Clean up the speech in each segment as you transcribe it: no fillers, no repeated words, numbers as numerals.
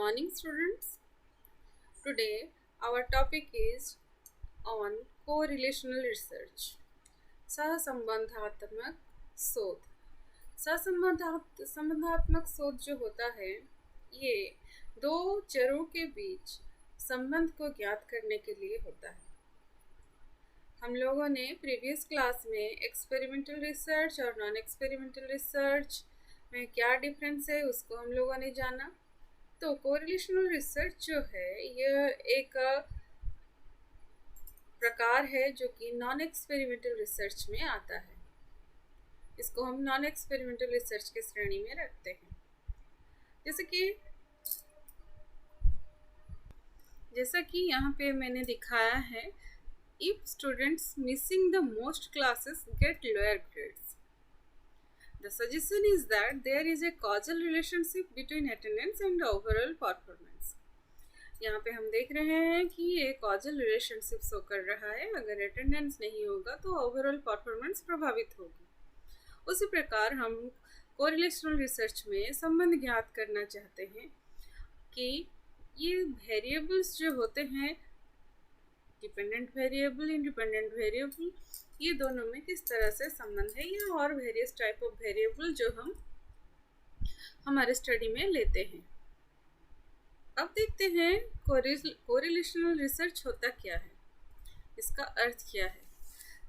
morning, students. Today, our topic is on correlational research. सहसंबंधात्मक शोध. सहसंबंधात्मक शोध जो होता है, ये दो चरों के बीच संबंध को ज्ञात करने के लिए होता है. हम लोगों ने प्रीवियस क्लास में एक्सपेरिमेंटल रिसर्च और नॉन एक्सपेरिमेंटल रिसर्च में क्या डिफरेंस है उसको हम लोगों ने जाना. तो कोरिलेशनल रिसर्च जो है यह एक प्रकार है जो कि नॉन एक्सपेरिमेंटल रिसर्च में आता है. इसको हम नॉन एक्सपेरिमेंटल रिसर्च के श्रेणी में रखते हैं. जैसा कि यहाँ पे मैंने दिखाया है, if students missing the most classes get lower grades. The suggestion is that there is a causal relationship between attendance and overall performance. यहाँ पे हम देख रहे हैं कि ये causal relationship शो कर रहा है. अगर attendance नहीं होगा तो overall performance प्रभावित होगी. उसी प्रकार हम correlational research में संबंध ज्ञात करना चाहते हैं कि ये variables जो होते हैं, डिपेंडेंट वेरिएबल, इंडिपेंडेंट वेरिएबल, ये दोनों में किस तरह से संबंध है, या और वेरियस टाइप ऑफ वेरिएबल जो हम हमारे स्टडी में लेते हैं. अब देखते हैं कोरिलेशनल रिसर्च होता क्या है, इसका अर्थ क्या है.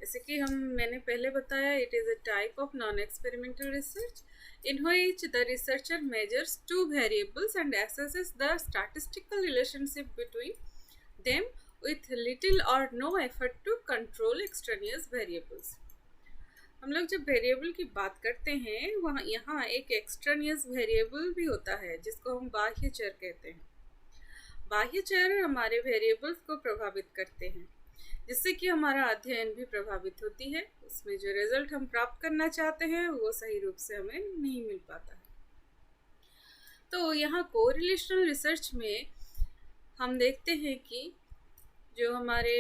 जैसे कि मैंने पहले बताया, it is a type of non experimental research in which the researcher measures two variables and assesses the statistical relationship between them with little or no effort to control extraneous variables. हम लोग जब variable की बात करते हैं, वहाँ यहाँ एक एक्सट्रानियस वेरिएबल भी होता है जिसको हम बाह्य चर कहते हैं. बाह्य चर हमारे वेरिएबल्स को प्रभावित करते हैं, जिससे कि हमारा अध्ययन भी प्रभावित होती है. उसमें जो रिजल्ट हम प्राप्त करना चाहते हैं वो सही रूप से हमें नहीं मिल पाता है. तो यहाँ कोरिलेशनल रिसर्च में हम देखते हैं कि जो हमारे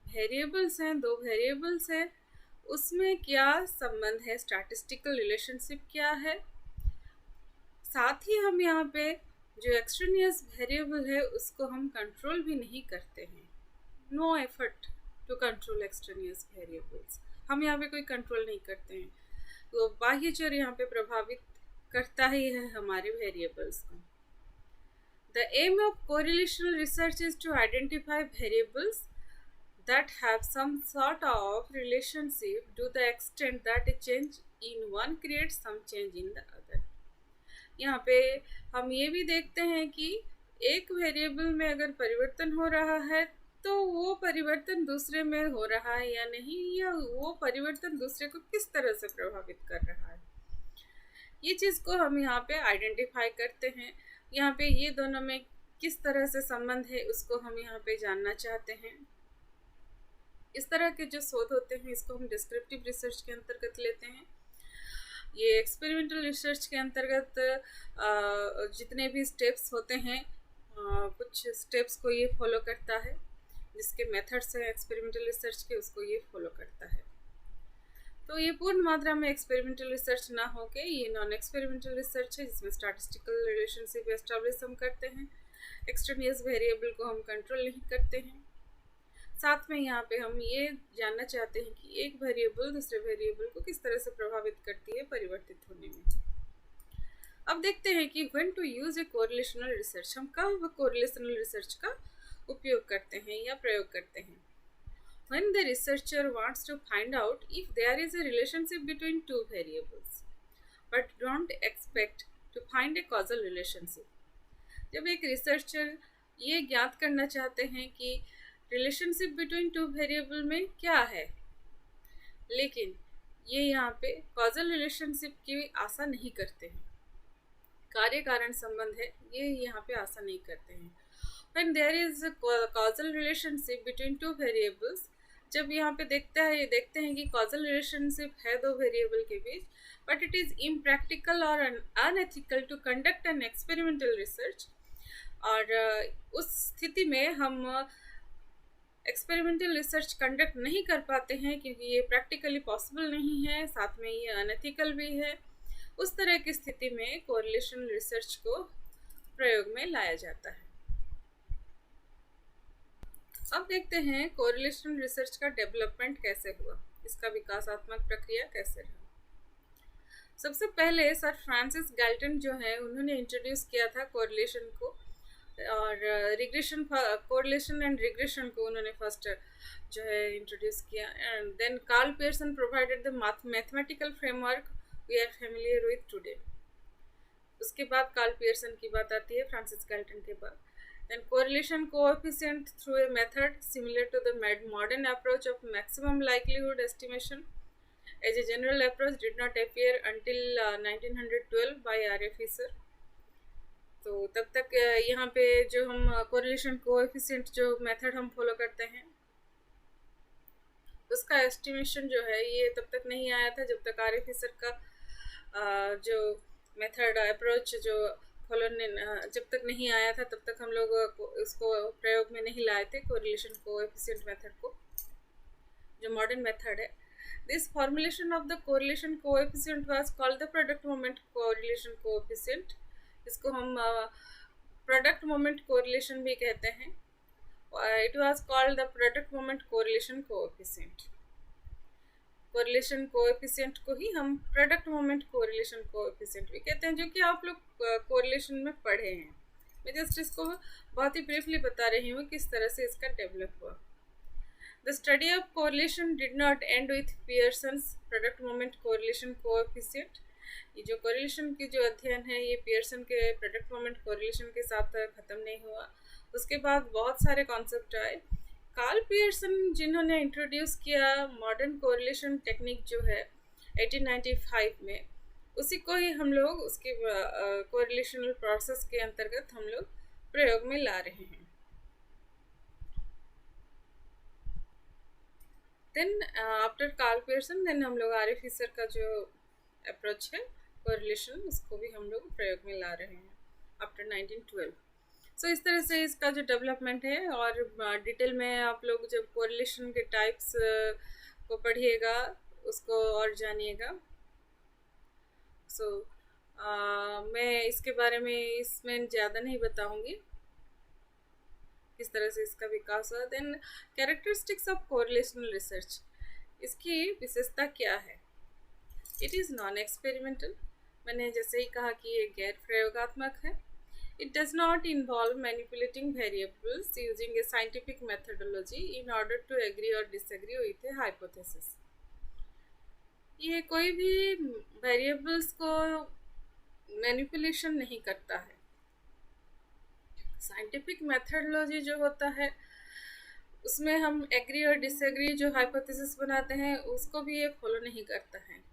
वेरिएबल्स हैं, दो वेरिएबल्स हैं, उसमें क्या संबंध है, स्टैटिस्टिकल रिलेशनशिप क्या है. साथ ही हम यहाँ पे जो एक्सट्रेनियस वेरिएबल है उसको हम कंट्रोल भी नहीं करते हैं. No effort to control extraneous variables. हम यहाँ पे कोई कंट्रोल नहीं करते हैं. तो बाह्य चर यहाँ पे प्रभावित करता ही है हमारे वेरिएबल्स को. The aim of correlational research is to identify variables that have some sort of relationship to the extent that a change in one creates some change in the other. यहाँ पे हम ये भी देखते हैं कि एक वेरिएबल में अगर परिवर्तन हो रहा है तो वो परिवर्तन दूसरे में हो रहा है या नहीं, या वो परिवर्तन दूसरे को किस तरह से प्रभावित कर रहा है. ये चीज़ को हम यहाँ पे आइडेंटिफाई करते हैं. यहाँ पे ये दोनों में किस तरह से संबंध है उसको हम यहाँ पे जानना चाहते हैं. इस तरह के जो शोध होते हैं इसको हम डिस्क्रिप्टिव रिसर्च के अंतर्गत लेते हैं. ये एक्सपेरिमेंटल रिसर्च के अंतर्गत जितने भी स्टेप्स होते हैं, कुछ स्टेप्स को ये फॉलो करता है. जिसके मेथड्स हैं एक्सपेरिमेंटल रिसर्च के, उसको ये फॉलो करता है. तो ये पूर्ण मात्रा में एक्सपेरिमेंटल रिसर्च ना हो के ये नॉन एक्सपेरिमेंटल रिसर्च है, जिसमें स्टैटिस्टिकल रिलेशनशिप एस्टैब्लिश हम करते हैं. एक्सट्रेनियस वेरिएबल को हम कंट्रोल नहीं करते हैं. साथ में यहाँ पे हम ये जानना चाहते हैं कि एक वेरिएबल दूसरे वेरिएबल को किस तरह से प्रभावित करती है परिवर्तित होने में. अब देखते हैं कि when to use a correlational research. हम कब कोरिलेशनल रिसर्च का उपयोग करते हैं या प्रयोग करते हैं. When the researcher wants to find out if there is a relationship between two variables, but don't expect to find a causal relationship. जब एक रिसर्चर ये ज्ञात करना चाहते हैं कि रिलेशनशिप बिटवीन टू वेरिएबल में क्या है, लेकिन ये यहाँ पे causal relationship की आशा नहीं करते हैं, कार्य कारण संबंध है ये यहाँ पे आशा नहीं करते हैं. When there is a causal relationship between two variables, जब यहाँ पे देखते हैं कि causal relationship है दो वेरिएबल के बीच, but it is impractical or unethical to conduct an experimental research. और उस स्थिति में हम एक्सपेरिमेंटल रिसर्च कंडक्ट नहीं कर पाते हैं क्योंकि ये प्रैक्टिकली पॉसिबल नहीं है, साथ में ये अनएथिकल भी है. उस तरह की स्थिति में कोरिलेशनल रिसर्च को प्रयोग में लाया जाता है। अब देखते हैं कोरिलेशनल रिसर्च का डेवलपमेंट कैसे हुआ, इसका विकासात्मक प्रक्रिया कैसे रहा। सबसे पहले सर फ्रांसिस गैल्टन जो है उन्होंने इंट्रोड्यूस किया था कोरिलेशन को, और रिग्रेशन, कोरिलेशन एंड रिग्रेशन को उन्होंने फर्स्ट जो है इंट्रोड्यूस किया। And then Karl Pearson provided the mathematical framework we are familiar with today. उसके बाद कार्ल पियर्सन की बात आती है, फ्रांसिस गैल्टन के बाद। Then correlation coefficient through a method similar to the modern approach of maximum likelihood estimation as a general approach did not appear until 1912 by R.A. Fisher। तो तब तक यहाँ पे जो हम correlation coefficient जो मेथड हम फॉलो करते हैं उसका एस्टिमेशन जो है ये तब तक नहीं आया था जब तक R.A. फिशर का जो मेथड अप्रोच जो फॉलो जब तक नहीं आया था तब तक हम लोग इसको प्रयोग में नहीं लाए थे, कोरिलेशन कोएफिशिएंट मेथड को, जो मॉडर्न मेथड है। This formulation of the correlation coefficient was called the product moment correlation coefficient. इसको हम प्रोडक्ट मोमेंट कोरिलेशन भी कहते हैं। It was called the product moment correlation coefficient. Correlation coefficient को ही हम प्रोडक्ट मोमेंट कोरिलेशन कोएफिशिएंट भी कहते हैं, जो कि आप लोग कोरिलेशन में पढ़े हैं। मैं जस्ट इसको बहुत ही ब्रीफली बता रही हूँ किस तरह से इसका डेवलप हुआ। The study of correlation did not and with Pearson's product moment correlation coefficient. ये जो कोरिलेशन की जो अध्ययन है ये पियर्सन के प्रोडक्ट मोमेंट कोरिलेशन के साथ ख़त्म नहीं हुआ। उसके बाद बहुत सारे कॉन्सेप्ट आए। कार्ल पियर्सन जिन्होंने इंट्रोड्यूस किया मॉडर्न कोरिलेशन टेक्निक जो है 1895 में, उसी को ही हम लोग उसके कोरिलेशनल प्रोसेस के अंतर्गत हम लोग प्रयोग में ला रहे हैं। Then after Karl Pearson then हम लोग R.A. फिशर का जो अप्रोच है कोरिलेशन उसको भी हम लोग प्रयोग में ला रहे हैं आफ्टर 1912। सो इस तरह से इसका जो डेवलपमेंट है, और डिटेल में आप लोग जब कोरिलेशन के टाइप्स को पढ़िएगा उसको और जानिएगा। मैं इसके बारे में इसमें ज़्यादा नहीं बताऊंगी किस तरह से इसका विकास हुआ। Then characteristics of correlational research, इसकी विशेषता क्या है। इट इज़ नॉन एक्सपेरिमेंटल, मैंने जैसे ही कहा कि ये गैर प्रयोगात्मक है। It does not involve manipulating variables using a scientific methodology in order to agree or disagree with a hypothesis। ये कोई भी वेरिएबल्स को मैनिपुलेशन नहीं करता है। साइंटिफिक मेथडोलॉजी जो होता है उसमें हम एग्री और डिसएग्री जो हाइपोथेसिस बनाते हैं उसको भी ये फॉलो नहीं करता है।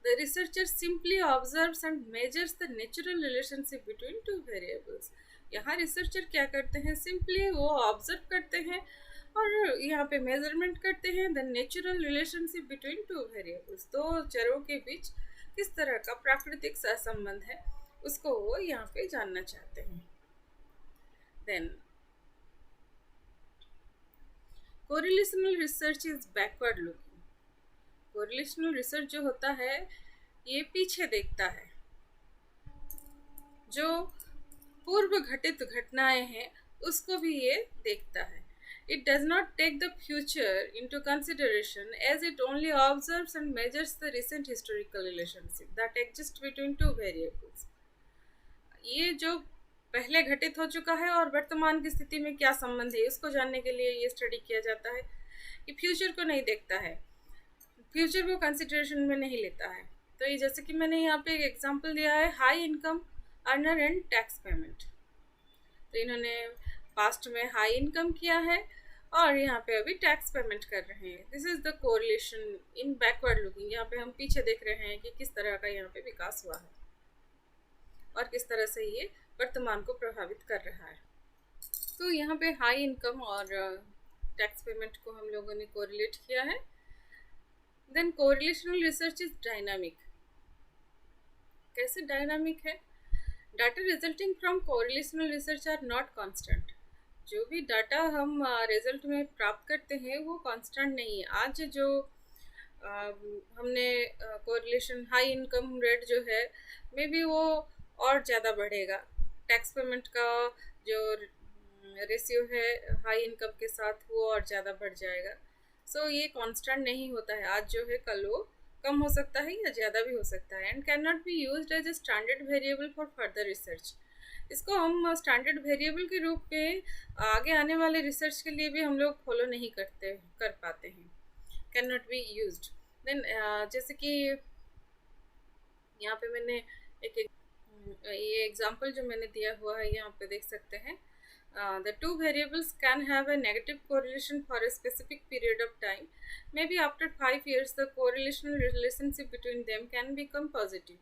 The researcher simply observes and measures the natural relationship between two variables। यहाँ रिसर्चर क्या करते हैं, सिंपली वो ऑब्जर्व करते हैं और यहाँ पे मेजरमेंट करते हैं the natural relationship between two variables. दो चरों के बीच किस तरह का प्राकृतिक सहसंबंध है उसको वो यहाँ पे जानना चाहते हैं। Then correlational research is backward looking. Correlational research जो होता है ये पीछे देखता है, जो पूर्व घटित घटनाएं हैं उसको भी ये देखता है। It does not take the future into consideration as it only observes and measures the recent historical relationship that exists between two variables। ये जो पहले घटित हो चुका है और वर्तमान की स्थिति में क्या संबंध है उसको जानने के लिए ये स्टडी किया जाता है। ये फ्यूचर को नहीं देखता है, फ्यूचर को कंसिडरेशन में नहीं लेता है। तो ये जैसे कि मैंने यहाँ पे एक एग्जांपल दिया है, high income earner and tax payment. तो इन्होंने पास्ट में हाई इनकम किया है और यहाँ पे अभी टैक्स पेमेंट कर रहे हैं। This is the correlation in backward looking. यहाँ पे हम पीछे देख रहे हैं कि किस तरह का यहाँ पे विकास हुआ है और किस तरह से ये वर्तमान को प्रभावित कर रहा है। तो यहाँ पे हाई इनकम और टैक्स पेमेंट को हम लोगों ने कोरिलेट किया है। Then correlational research is dynamic. कैसे डायनामिक है? Data resulting from correlational research are not constant. जो भी डाटा हम रिजल्ट में प्राप्त करते हैं वो कांस्टेंट नहीं है। आज जो हमने कोरिलेशन हाई इनकम रेट जो है मे बी वो और ज़्यादा बढ़ेगा टैक्स पेमेंट का जो रेशियो है हाई इनकम के साथ वो और ज़्यादा बढ़ जाएगा। सो ये कांस्टेंट नहीं होता है, आज जो है कल वो कम हो सकता है या ज़्यादा भी हो सकता है, and can not be used as a standard variable for further research. इसको हम स्टैंडर्ड वेरिएबल के रूप में आगे आने वाले रिसर्च के लिए भी हम लोग फॉलो नहीं कर पाते हैं, can not be used. Then जैसे कि यहाँ पे मैंने ये एग्जांपल जो मैंने दिया हुआ है यहाँ पे देख सकते हैं, the two variables can have a negative correlation for a specific period of time. Maybe after 5 years the correlational relationship between them can become positive.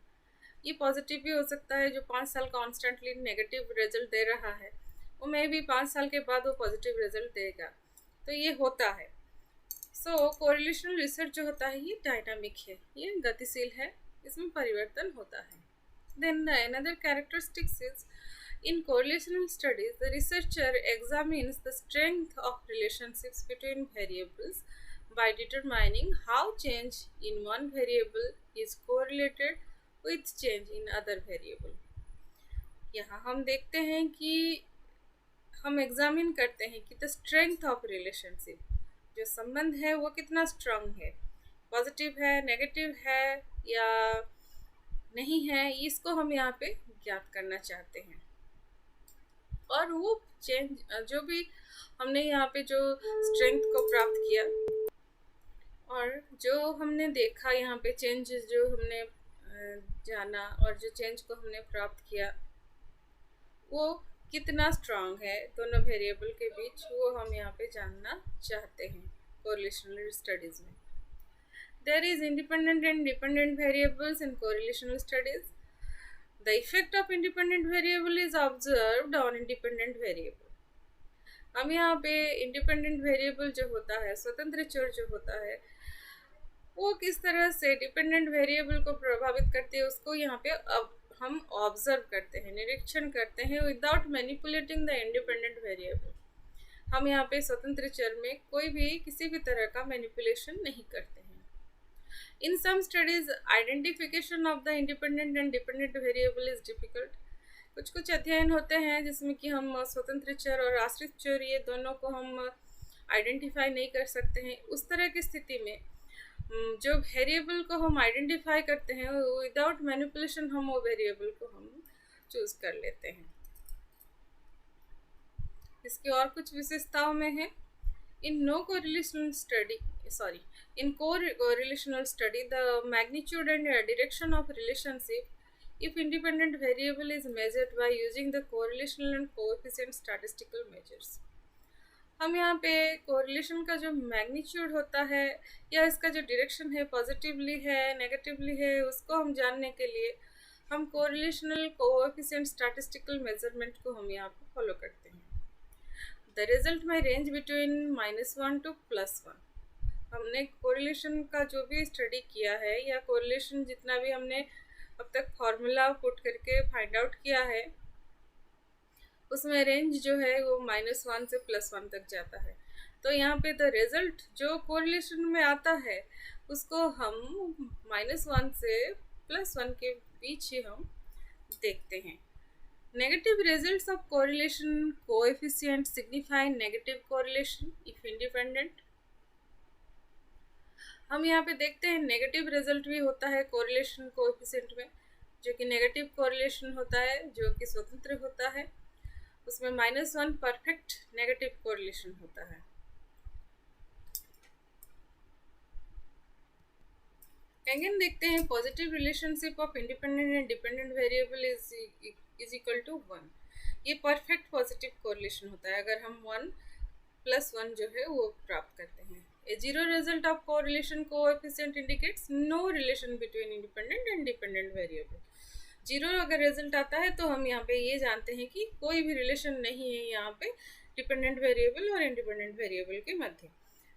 ये पॉजिटिव भी हो सकता है, जो 5 साल कॉन्स्टेंटली नेगेटिव रिजल्ट दे रहा है वो मे भी 5 साल के बाद वो पॉजिटिव रिजल्ट देगा, तो ये होता है। सो कोरिलेशनल रिसर्च जो होता है ये डायनामिक है, ये गतिशील है, इसमें परिवर्तन होता है। Then another characteristics is in correlational studies the researcher examines the strength of relationships between variables by determining how change in one variable is correlated with change in other variable। यहाँ हम देखते हैं कि हम एग्जामिन करते हैं कि the strength of relationship, जो संबंध है वो कितना स्ट्रांग है, पॉजिटिव है, नेगेटिव है या नहीं है, इसको हम यहाँ पे ज्ञात करना चाहते हैं। और वो चेंज जो भी हमने यहाँ पे जो स्ट्रेंथ को प्राप्त किया और जो हमने देखा यहाँ पे चेंज जो हमने जाना और जो चेंज को हमने प्राप्त किया वो कितना स्ट्रांग है दोनों वेरिएबल के बीच, वो हम यहाँ पे जानना चाहते हैं कोरिलेशनल स्टडीज़ में। There is independent and dependent variables in correlational studies. The effect of independent variable is observed on independent variable. हम यहाँ पे इंडिपेंडेंट वेरिएबल जो होता है, स्वतंत्र चर जो होता है, वो किस तरह से डिपेंडेंट वेरिएबल को प्रभावित करते हैं उसको यहाँ पे अब हम ऑब्जर्व करते हैं, निरीक्षण करते हैं without manipulating the independent variable. हम यहाँ पे स्वतंत्र चर में कोई भी किसी भी तरह का मैनिपुलेशन नहीं करते हैं। In some studies, identification of the independent and dependent variable is difficult. कुछ अध्ययन होते हैं जिसमें कि हम स्वतंत्र चर और आश्रित चर ये दोनों को हम आइडेंटिफाई नहीं कर सकते हैं। उस तरह की स्थिति में जो वेरिएबल को हम आइडेंटिफाई करते हैं विदाउट मैनिपुलेशन हम वो वेरिएबल को हम चूज कर लेते हैं। इसकी और कुछ विशेषताओं में है, in correlational study the magnitude and direction of relationship if independent variable is measured by using the correlational and coefficient statistical measures। हम यहाँ पे कोरिलेशन का जो मैग्नीट्यूड होता है या इसका जो डायरेक्शन है, पॉजिटिवली है नेगेटिवली है, उसको हम जानने के लिए हम कोरिलेशनल कोएफिशिएंट स्टैटिस्टिकल मेजरमेंट को हम यहाँ पे फॉलो करते हैं। द रिजल्ट में रेंज बिटवीन -1 to +1। हमने कोरिलेशन का जो भी स्टडी किया है या कोरिलेशन जितना भी हमने अब तक फॉर्मूला पुट करके फाइंड आउट किया है उसमें रेंज जो है वो -1 से +1 तक जाता है। तो यहाँ पे द रिजल्ट जो कोरिलेशन में आता है उसको हम -1 से +1 के बीच ही हम देखते हैं। Negative results of correlation coefficient signify negative correlation if independent। हम यहाँ पे देखते हैं नेगेटिव रिजल्ट भी होता है कोरिलेशन कोएफिशिएंट में, जो कि नेगेटिव कोरिलेशन होता है जो कि स्वतंत्र होता है, उसमें -1 परफेक्ट नेगेटिव कोरिलेशन होता है। अगेन देखते हैं positive relationship of independent and dependent variable is equal to 1। ये परफेक्ट पॉजिटिव कोरिलेशन होता है अगर हम 1+1 जो है वो प्राप्त करते हैं। A zero result of correlation coefficient indicates no relation between independent and dependent variable। Zero अगर रिजल्ट आता है तो हम यहाँ पे ये जानते हैं कि कोई भी रिलेशन नहीं है यहाँ पे डिपेंडेंट वेरिएबल और इंडिपेंडेंट वेरिएबल के मध्य।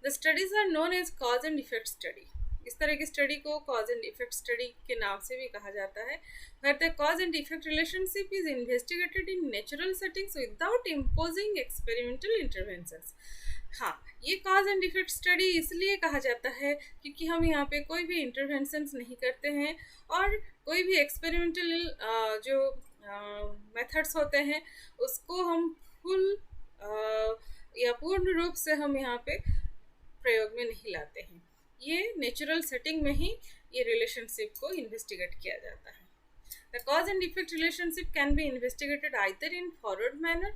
The studies are known as cause and effect study. इस तरह की स्टडी को कॉज एंड इफेक्ट स्टडी के नाम से भी कहा जाता है। Where the cause and effect relationship is investigated in natural settings without imposing experimental interventions। हाँ, ये कॉज एंड इफेक्ट स्टडी इसलिए कहा जाता है क्योंकि हम यहाँ पे कोई भी इंटरवेंशंस नहीं करते हैं और कोई भी एक्सपेरिमेंटल जो मेथड्स होते हैं उसको हम फुल या पूर्ण रूप से हम यहाँ पे प्रयोग में नहीं लाते हैं। ये नेचुरल सेटिंग में ही ये रिलेशनशिप को इन्वेस्टिगेट किया जाता है। The cause and effect relationship can be investigated either in forward manner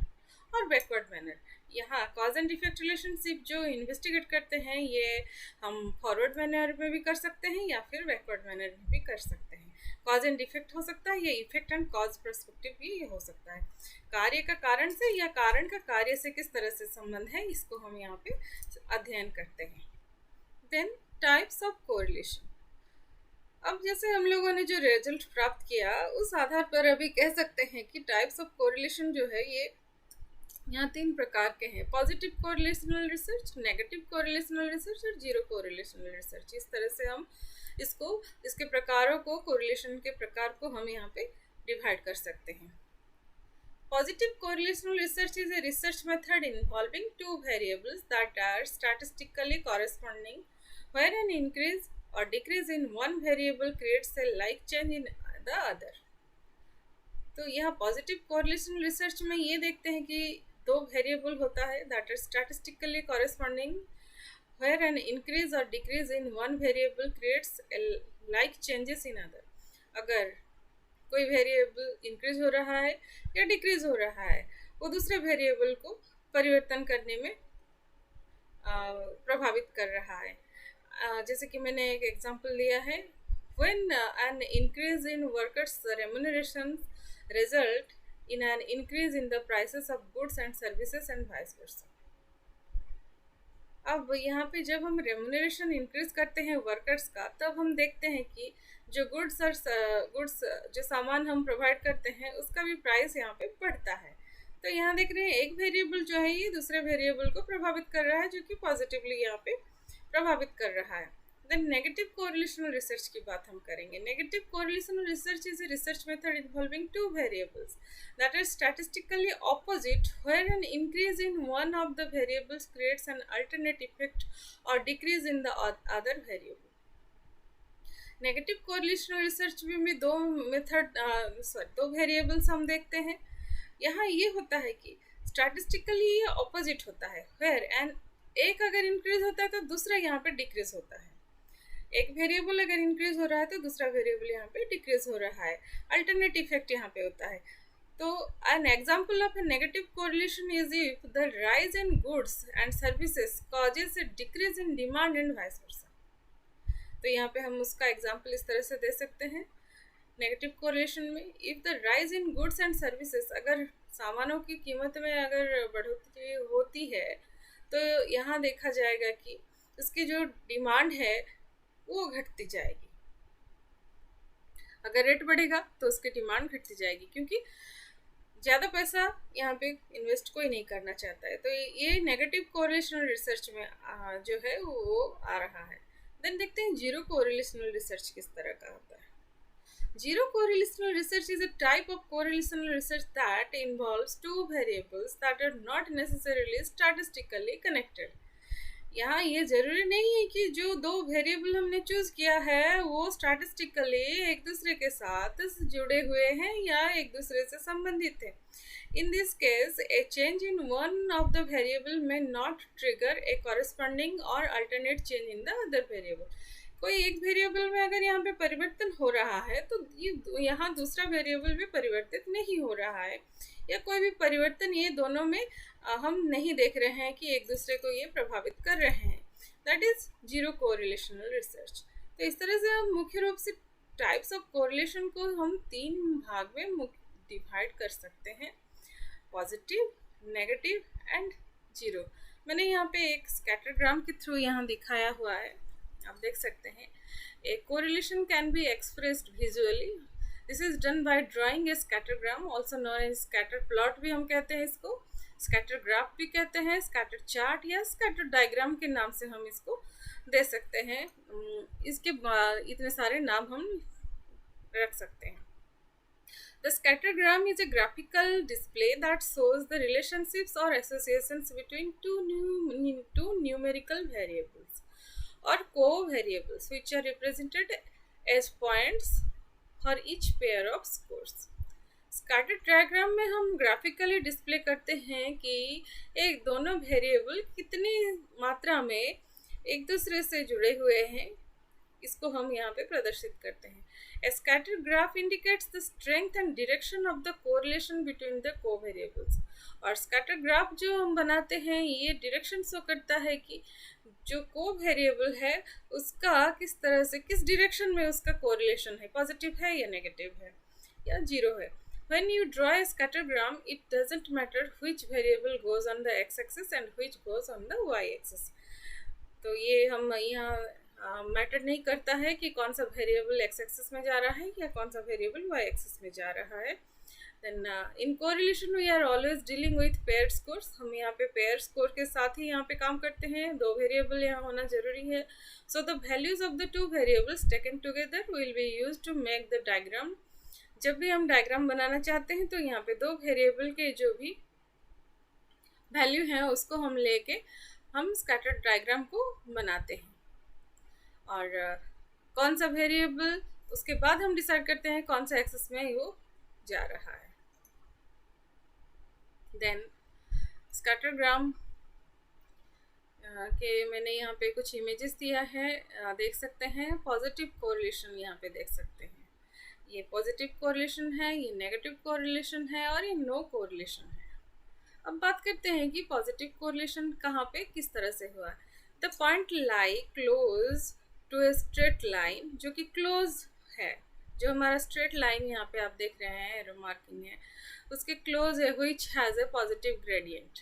और बैकवर्ड मैनर। यहाँ कॉज एंड इफेक्ट रिलेशनशिप जो इन्वेस्टिगेट करते हैं ये हम फॉरवर्ड मैनर में भी कर सकते हैं या फिर बैकवर्ड मैनर में भी कर सकते हैं। कॉज एंड इफेक्ट हो सकता है या इफेक्ट एंड कॉज पर्सपेक्टिव भी हो सकता है। कार्य का कारण से या कारण का कार्य से किस तरह से संबंध है इसको हम यहाँ पे अध्ययन करते हैं। Then types of correlation. अब जैसे हम लोगों ने जो रिजल्ट प्राप्त किया उस आधार पर अभी कह सकते हैं कि टाइप्स ऑफ कोरिलेशन जो है ये यहाँ 3 प्रकार के हैं। Positive correlational research, negative correlational research और जीरो कोरिलेशनल रिसर्च। इस तरह से हम इसको इसके प्रकारों को कोरिलेशन के प्रकार को हम यहाँ पे डिवाइड कर सकते हैं। Positive correlational research is a research method involving two variables that are statistically corresponding, where an increase or decrease in one variable creates a like change in the other. तो यह पॉजिटिव कोरिलेशनल रिसर्च में ये देखते हैं कि दो variable होता है that are statistically corresponding, where an increase or decrease in one variable creates a like changes in other. अगर कोई वेरिएबल इंक्रीज हो रहा है या डिक्रीज हो रहा है वो दूसरे वेरिएबल को परिवर्तन करने में प्रभावित कर रहा है। जैसे कि मैंने एक एग्जांपल लिया है, when an increase in workers remuneration result in an increase in the prices of goods and services and vice versa. अब यहाँ पे जब हम रेम्यूनरेशन इंक्रीज करते हैं वर्कर्स का तब हम देखते हैं कि जो गुड्स जो सामान हम प्रोवाइड करते हैं उसका भी प्राइस यहाँ पे बढ़ता है। तो यहाँ देख रहे हैं एक वेरिएबल जो है ये दूसरे वेरिएबल को प्रभावित कर रहा है जो कि पॉजिटिवली यहाँ पे प्रभावित कर रहा है। देन नेगेटिव कोरिलेशनल रिसर्च की बात हम करेंगे। Negative correlational research is a research method involving two variables that are statistically opposite, where an increase in one of the variables creates an alternate effect or decrease in the other variable. Negative correlational research में भी दो variables हम देखते हैं। यहाँ ये होता है कि स्टैटिस्टिकली ये ऑपोजिट होता है, वेयर एंड एक अगर इंक्रीज होता है तो दूसरा यहाँ पे डिक्रीज होता है। एक वेरिएबल अगर इंक्रीज हो रहा है तो दूसरा वेरिएबल यहाँ पे डिक्रीज हो रहा है। अल्टरनेट इफेक्ट यहाँ पे होता है। तो an example of a negative correlation is if the rise in goods and services causes a decrease in demand and vice versa. तो यहाँ पे हम उसका एग्जाम्पल इस तरह से दे सकते हैं नेगेटिव कोरिलेशन में, if the rise in goods and services, अगर सामानों की कीमत में अगर बढ़ोतरी होती है तो यहाँ देखा जाएगा कि उसकी जो डिमांड है वो घटती जाएगी। अगर रेट बढ़ेगा तो उसकी डिमांड घटती जाएगी क्योंकि ज़्यादा पैसा यहाँ पे इन्वेस्ट कोई नहीं करना चाहता है। तो ये नेगेटिव कोरिलेशनल रिसर्च में जो है वो आ रहा है। देन देखते हैं जीरो कोरिलेशनल रिसर्च किस तरह का होता है। Zero correlational research is a type of correlational research that involves two variables that are not necessarily statistically connected. यहाँ ये जरूरी नहीं है कि जो दो वेरिएबल हमने चूज किया है वो स्टैटिस्टिकली एक दूसरे के साथ जुड़े हुए हैं या एक दूसरे से संबंधित है। In this case A change in one of the variable में नॉट ट्रिगर ए कॉरेस्पॉन्डिंग और alternate change in the other variable. कोई एक वेरिएबल में अगर यहाँ पे परिवर्तन हो रहा है तो ये यहाँ दूसरा वेरिएबल भी परिवर्तित नहीं हो रहा है या कोई भी परिवर्तन ये दोनों में हम नहीं देख रहे हैं कि एक दूसरे को ये प्रभावित कर रहे हैं। That is zero correlational research. तो इस तरह से हम मुख्य रूप से टाइप्स ऑफ कोरिलेशन को हम 3 भाग में डिवाइड कर सकते हैं, पॉजिटिव, नेगेटिव एंड जीरो। मैंने यहाँ पे एक स्कैटरग्राम के थ्रू यहाँ दिखाया हुआ है, आप देख सकते हैं। A correlation can be expressed visually. This is done by drawing a scattergram, also known as scatter plot भी हम कहते हैं इसको, स्कैटर ग्राफ भी कहते हैं, स्कैटर चार्ट या स्कैटर डायग्राम के नाम से हम इसको दे सकते हैं। इसके इतने सारे नाम हम रख सकते हैं। The scattergram is a graphical display that shows the relationships or associations between two numerical variables or co-variables which are represented as points for each pair of scores. Scattered diagram में हम ग्राफिकली डिस्प्ले करते हैं कि एक दोनों variable कितनी मात्रा में एक दूसरे से जुड़े हुए हैं, इसको हम यहाँ पे प्रदर्शित करते हैं। A scatter graph indicates the strength and direction of the correlation between the co-variables। और स्कैटर ग्राफ जो हम बनाते हैं ये डायरेक्शन शो करता है कि जो को वेरिएबल है उसका किस तरह से, किस डायरेक्शन में उसका कोरिलेशन है, पॉजिटिव है या नेगेटिव है या जीरो है। When you draw a scattergram, it doesn't matter which variable goes on the x-axis and which goes on the y-axis। तो ये हम यहाँ मैटर नहीं करता है कि कौन सा वेरिएबल एक्स एक्सिस में जा रहा है या कौन सा वेरिएबल वाई एक्सिस में जा रहा है। Then in correlation we are always dealing with pair scores. हम यहाँ पे पेयर स्कोर के साथ ही यहाँ पे काम करते हैं, दो वेरिएबल यहाँ होना जरूरी है। So the values of the two variables taken together will be used to make the diagram. जब भी हम डायग्राम बनाना चाहते हैं तो यहाँ पे दो वेरिएबल के जो भी वैल्यू हैं उसको हम लेके हम स्कैटर्ड डायग्राम को बनाते हैं। और कौन सा वेरिएबल, उसके बाद हम डिसाइड करते हैं कौन सा एक्सिस में वो जा रहा है। देन स्कैटरग्राम के मैंने यहाँ पे कुछ इमेजेस दिया है, देख सकते हैं। पॉजिटिव कोरिलेशन यहाँ पे देख सकते हैं, ये पॉजिटिव कोरिलेशन है, ये नेगेटिव कोरिलेशन है और ये नो कोरिलेशन है। अब बात करते हैं कि पॉजिटिव कोरिलेशन कहाँ पे किस तरह से हुआ। The point lie close to a straight line, जो कि क्लोज है, जो हमारा स्ट्रेट लाइन यहाँ पे आप देख रहे हैं एरो मार्किंग है उसके क्लोज है, which has a positive gradient.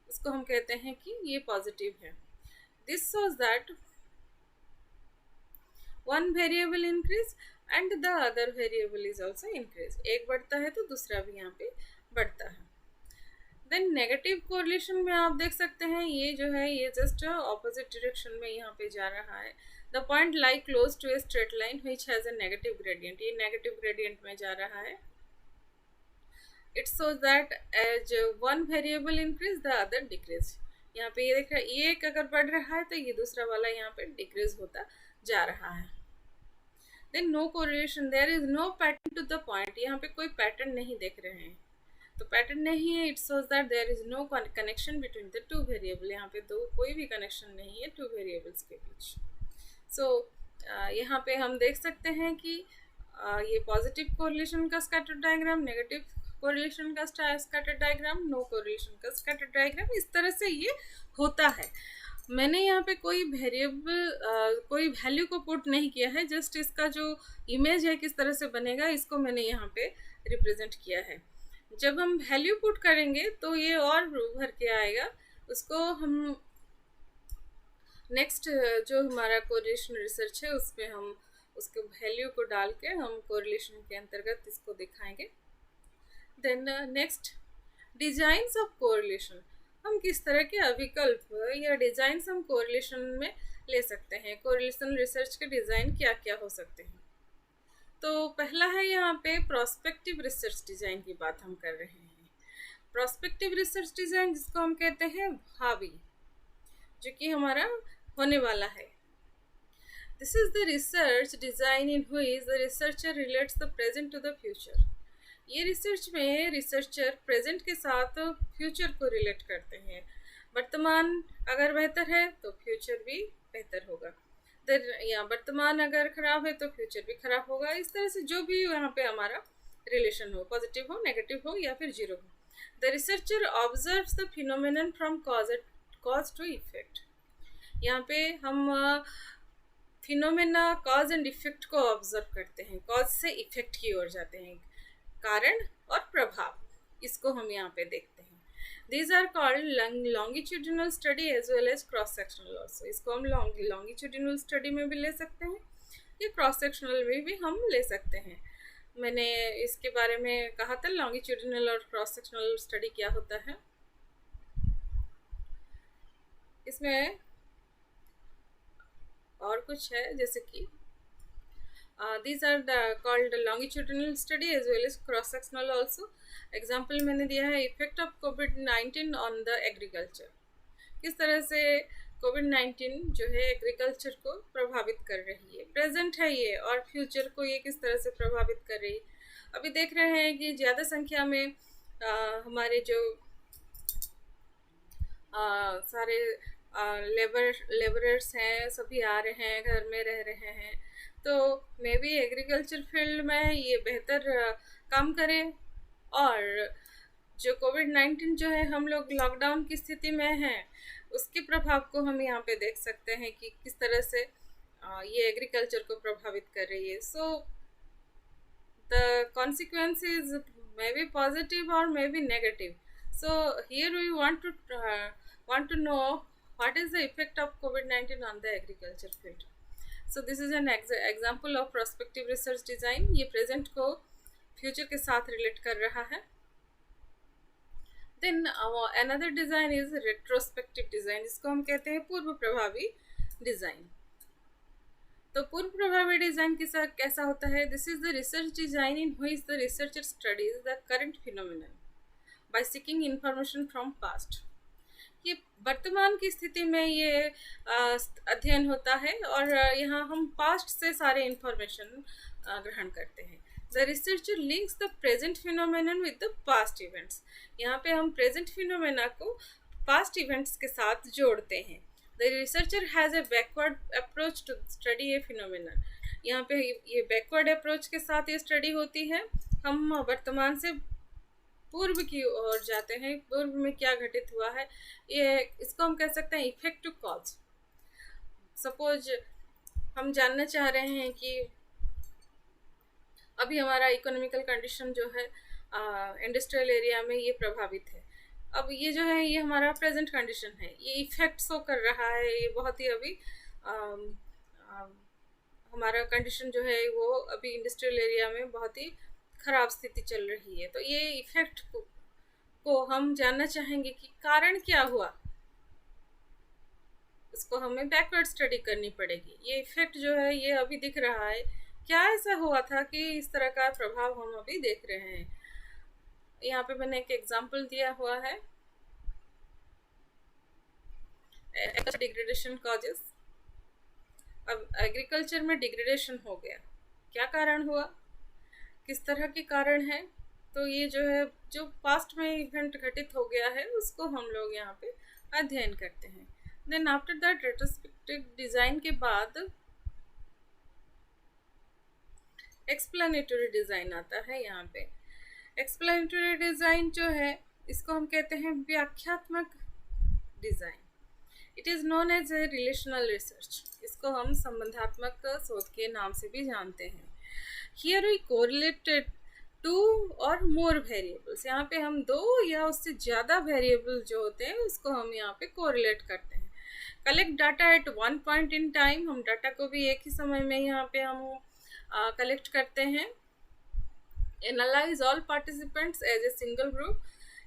इसको हम कहते हैं कि ये पॉजिटिव है। This shows that one variable increase and the other variable is also increase. एक बढ़ता है तो दूसरा भी यहाँ पे बढ़ता है। देन नेगेटिव कोरिलेशन में आप देख सकते हैं ये जो है ये जस्ट ऑपोजिट डायरेक्शन में यहाँ पे जा रहा है। The point lie close to a straight line which has a negative gradient, ये नेगेटिव ग्रेडियंट में जा रहा है। It shows that as one variable increase the other decrease. यहाँ पे ये देख रहा है, ये एक अगर बढ़ रहा है तो ये दूसरा वाला यहाँ पे डिक्रीज होता जा रहा है। Then no correlation, there is no pattern to the point, यहाँ पे कोई पैटर्न नहीं देख रहे हैं, तो पैटर्न नहीं है। It shows that there is no connection between the two variable, यहाँ पे दो कोई भी कनेक्शन नहीं है टू वेरिएबल्स के बीच। सो यहाँ पे हम देख सकते हैं कि ये पॉजिटिव कोरिलेशन का स्कैटर डायग्राम, नेगेटिव कोरिलेशन का स्कैटर डायग्राम, नो कोरिलेशन का स्कैटर डायग्राम, इस तरह से ये होता है। मैंने यहाँ पे कोई वेरिएबल कोई वैल्यू को पुट नहीं किया है, जस्ट इसका जो इमेज है किस तरह से बनेगा इसको मैंने यहाँ पे रिप्रेजेंट किया है। जब हम वैल्यू पुट करेंगे तो ये और भर के आएगा, उसको हम नेक्स्ट जो हमारा कोरिलेशन रिसर्च है उसमें हम उसके वैल्यू को डाल के हम कोरिलेशन के अंतर्गत इसको दिखाएंगे। Then next designs of correlation, हम किस तरह के विकल्प या डिजाइन्स हम कोरिलेशन में ले सकते हैं, कोरिलेशन रिसर्च के डिज़ाइन क्या क्या हो सकते हैं। तो पहला है यहाँ पे प्रोस्पेक्टिव रिसर्च डिज़ाइन की बात हम कर रहे हैं। प्रोस्पेक्टिव रिसर्च डिज़ाइन जिसको हम कहते हैं भावी, जो कि हमारा होने वाला है। This is the research design in which the researcher relates the present to the future. ये रिसर्च में रिसर्चर प्रेजेंट के साथ फ्यूचर को रिलेट करते हैं। वर्तमान अगर बेहतर है तो फ्यूचर भी बेहतर होगा, या वर्तमान अगर खराब है तो फ्यूचर भी खराब होगा। इस तरह से जो भी यहाँ पे हमारा रिलेशन हो, पॉजिटिव हो, नेगेटिव हो या फिर जीरो हो। The researcher observes the phenomenon from cause to effect. यहाँ पे हम फिनोमेना कॉज एंड इफेक्ट को ऑब्जर्व करते हैं, कॉज से इफेक्ट की ओर जाते हैं, कारण और प्रभाव, इसको हम यहाँ पे देखते हैं। These are called longitudinal study as well as cross sectional also। इसको हम longitudinal study में भी ले सकते हैं, या cross sectional में भी हम ले सकते हैं। मैंने इसके बारे में कहा था longitudinal और cross sectional study क्या होता है। इसमें और कुछ है जैसे कि these are called longitudinal study as well as cross sectional also। Example मैंने दिया है effect of covid on the agriculture, किस तरह से कोविड-19 जो है एग्रीकल्चर को प्रभावित कर रही है, प्रेजेंट है ये, और फ्यूचर को ये किस तरह से प्रभावित कर रही है। अभी देख रहे हैं कि ज़्यादा संख्या में हमारे जो सारे लेबरर्स हैं सभी आ रहे हैं, घर में रह रहे हैं, तो मे बी एग्रीकल्चर फील्ड में ये बेहतर काम करें। और जो कोविड-19 जो है, हम लोग लॉकडाउन की स्थिति में हैं, उसके प्रभाव को हम यहाँ पे देख सकते हैं कि किस तरह से ये एग्रीकल्चर को प्रभावित कर रही है। सो the consequences may be positive or may be negative. So here we want to know what is the effect of COVID-19 on the agriculture field. So this is an example of prospective research design. ये present को future के साथ relate कर रहा है. Then another design is retrospective design, जिसको हम कहते हैं पूर्व प्रभावी डिज़ाइन। तो पूर्व प्रभावी डिज़ाइन कैसा होता है? This is the research design in which the researcher studies the current phenomenon by seeking information from past. ये वर्तमान की स्थिति में ये अध्ययन होता है और यहाँ हम पास्ट से सारे इंफॉर्मेशन ग्रहण करते हैं। The researcher links the present phenomenon with the past events. यहाँ पे हम प्रेजेंट फिनोमेना को पास्ट इवेंट्स के साथ जोड़ते हैं। The researcher has a backward approach to study a phenomenon. यहाँ पे ये backward approach के साथ ये स्टडी होती है। हम वर्तमान से पूर्व की ओर जाते हैं, पूर्व में क्या घटित हुआ है, ये इसको हम कह सकते हैं इफेक्ट टू कॉज। सपोज हम जानना चाह रहे हैं कि अभी हमारा इकोनॉमिकल कंडीशन जो है इंडस्ट्रियल एरिया में ये प्रभावित है। अब ये जो है ये हमारा प्रेजेंट कंडीशन है, ये इफेक्ट शो कर रहा है, ये बहुत ही अभी हमारा कंडीशन जो है वो अभी इंडस्ट्रियल एरिया में बहुत ही ख़राब स्थिति चल रही है। तो ये इफेक्ट को हम जानना चाहेंगे कि कारण क्या हुआ, इसको हमें बैकवर्ड स्टडी करनी पड़ेगी। ये इफेक्ट जो है ये अभी दिख रहा है, क्या ऐसा हुआ था कि इस तरह का प्रभाव हम अभी देख रहे हैं। यहाँ पे मैंने एक एग्जाम्पल दिया हुआ है, डिग्रेडेशन कॉजेस। अब एग्रीकल्चर में डिग्रेडेशन हो गया, क्या कारण हुआ, किस तरह के कारण है, तो ये जो है जो पास्ट में इवेंट घटित हो गया है उसको हम लोग यहाँ पे अध्ययन करते हैं। Then after that retrospective design के बाद एक्सप्लेनेटरी डिज़ाइन आता है। यहाँ पे एक्सप्लेनेटरी डिज़ाइन जो है इसको हम कहते हैं व्याख्यात्मक design. It is known as a relational research, इसको हम संबंधात्मक शोध के नाम से भी जानते हैं। हियर वी कोरिलेटेड टू और मोर वेरिएबल्स, यहाँ पे हम दो या उससे ज़्यादा वेरिएबल जो होते हैं उसको हम यहाँ पे कोरिलेट करते हैं। Collect data at one point in time, हम डाटा को भी एक ही समय में यहाँ पे हम कलेक्ट करते हैं। Analyze all participants as a single group,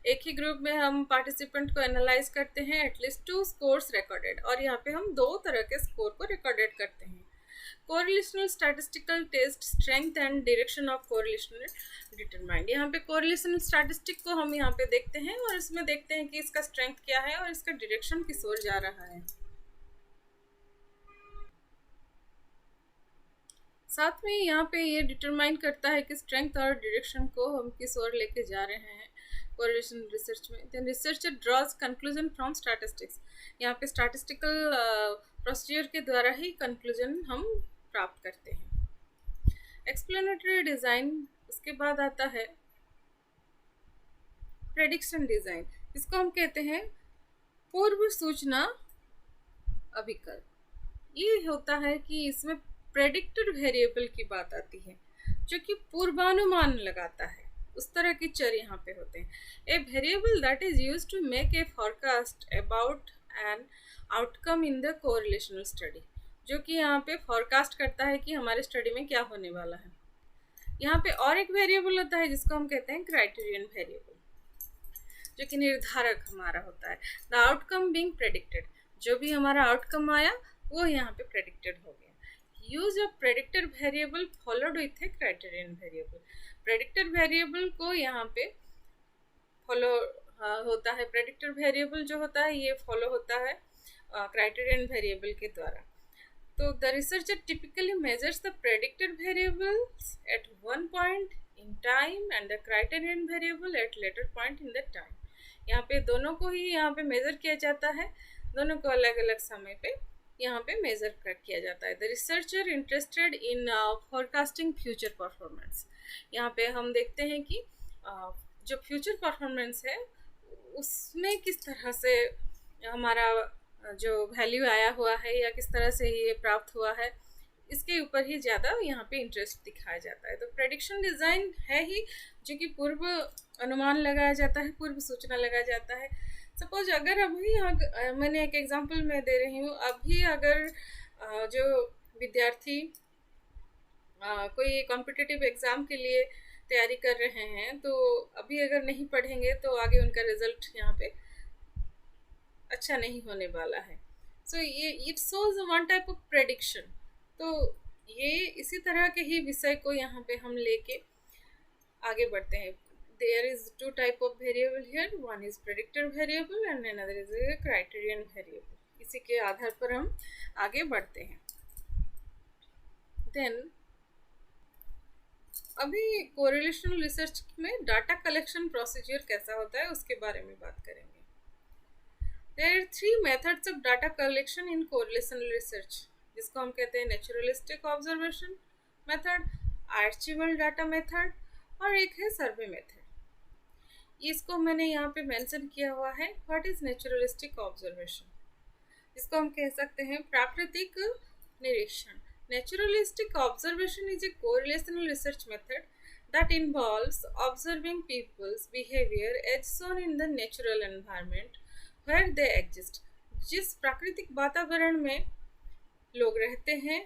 एक ही ग्रुप में हम पार्टिसिपेंट को एनालाइज करते हैं। एटलीस्ट 2 स्कोर्स रिकॉर्डेड, और यहाँ पे हम 2 तरह के स्कोर को रिकॉर्डेड करते हैं। Correlational statistical test strength and direction of correlation determined, यहाँ पे कोरिलेशनल स्टैटिस्टिक को हम यहाँ पे देखते हैं और इसमें देखते हैं कि इसका स्ट्रेंथ क्या है और इसका डायरेक्शन किस ओर जा रहा है। साथ में यहाँ पे ये डिटरमाइन करता है कि स्ट्रेंथ और डायरेक्शन को हम किस ओर लेके जा रहे हैं कोरिलेशन रिसर्च में। Then researcher draws conclusion from statistics, यहाँ पे स्टैटिस्टिकल प्रोसीजर के द्वारा ही कंक्लूजन हम प्राप्त करते हैं। एक्सप्लेनेटरी डिज़ाइन, उसके बाद आता है प्रेडिक्शन डिज़ाइन, इसको हम कहते हैं पूर्व सूचना अभिकल्प। ये होता है कि इसमें प्रेडिक्टेड वेरिएबल की बात आती है जो कि पूर्वानुमान लगाता है, उस तरह के चर यहाँ पे होते हैं। A variable that is used to make a forecast about an outcome in the correlational study, जो कि यहाँ पे फॉरकास्ट करता है कि हमारे स्टडी में क्या होने वाला है। यहाँ पे और एक वेरिएबल होता है जिसको हम कहते हैं क्राइटेरियन वेरिएबल, जो कि निर्धारक हमारा होता है। द आउटकम बीइंग प्रेडिक्टेड, जो भी हमारा आउटकम आया वो यहाँ पे प्रेडिक्टेड हो गया। Use of predictor variable followed with A criterion variable, predictor variable को यहाँ पे फॉलो होता है, प्रेडिक्टर वेरिएबल जो होता है ये फॉलो होता है क्राइटेरियन वेरिएबल के द्वारा। तो the researcher typically measures the predicted variables at one point in time and the criterion variable at later point in the time. यहाँ पे दोनों को ही यहाँ पे मेज़र किया जाता है, दोनों को अलग अलग समय पे यहाँ पे मेज़र किया जाता है. The researcher interested in forecasting future performance. यहाँ पे हम देखते हैं कि जो फ्यूचर परफॉर्मेंस है उसमें किस तरह से हमारा जो वैल्यू आया हुआ है या किस तरह से ये प्राप्त हुआ है, इसके ऊपर ही ज़्यादा यहाँ पे इंटरेस्ट दिखाया जाता है. तो प्रेडिक्शन डिज़ाइन है ही जो कि पूर्व अनुमान लगाया जाता है, पूर्व सूचना लगाया जाता है. सपोज अगर अभी मैंने एक एग्जांपल मैं दे रही हूँ, अभी अगर जो विद्यार्थी कोई कॉम्पिटिटिव एग्ज़ाम के लिए तैयारी कर रहे हैं, तो अभी अगर नहीं पढ़ेंगे तो आगे उनका रिजल्ट यहाँ पे अच्छा नहीं होने वाला है. सो ये it shows one type of prediction. तो ये इसी तरह के ही विषय को यहाँ पे हम लेके आगे बढ़ते हैं. There is two type of variable here, one is predictor variable and another is a criterion variable. इसी के आधार पर हम आगे बढ़ते हैं. देन अभी कोरिलेशनल रिसर्च में डाटा कलेक्शन प्रोसीजर कैसा होता है उसके बारे में बात करेंगे. There are three methods of data collection in correlational research, जिसको हम कहते हैं naturalistic observation method, archival data method और एक है सर्वे मेथड. इसको मैंने यहाँ पे मेंशन किया हुआ है. व्हाट इज नेचुरलिस्टिक ऑब्जर्वेशन, जिसको हम कह सकते हैं प्राकृतिक निरीक्षण. Naturalistic observation is a correlational research method that involves observing people's behavior as shown in the natural environment where they exist. जिस प्राकृतिक वातावरण में लोग रहते हैं,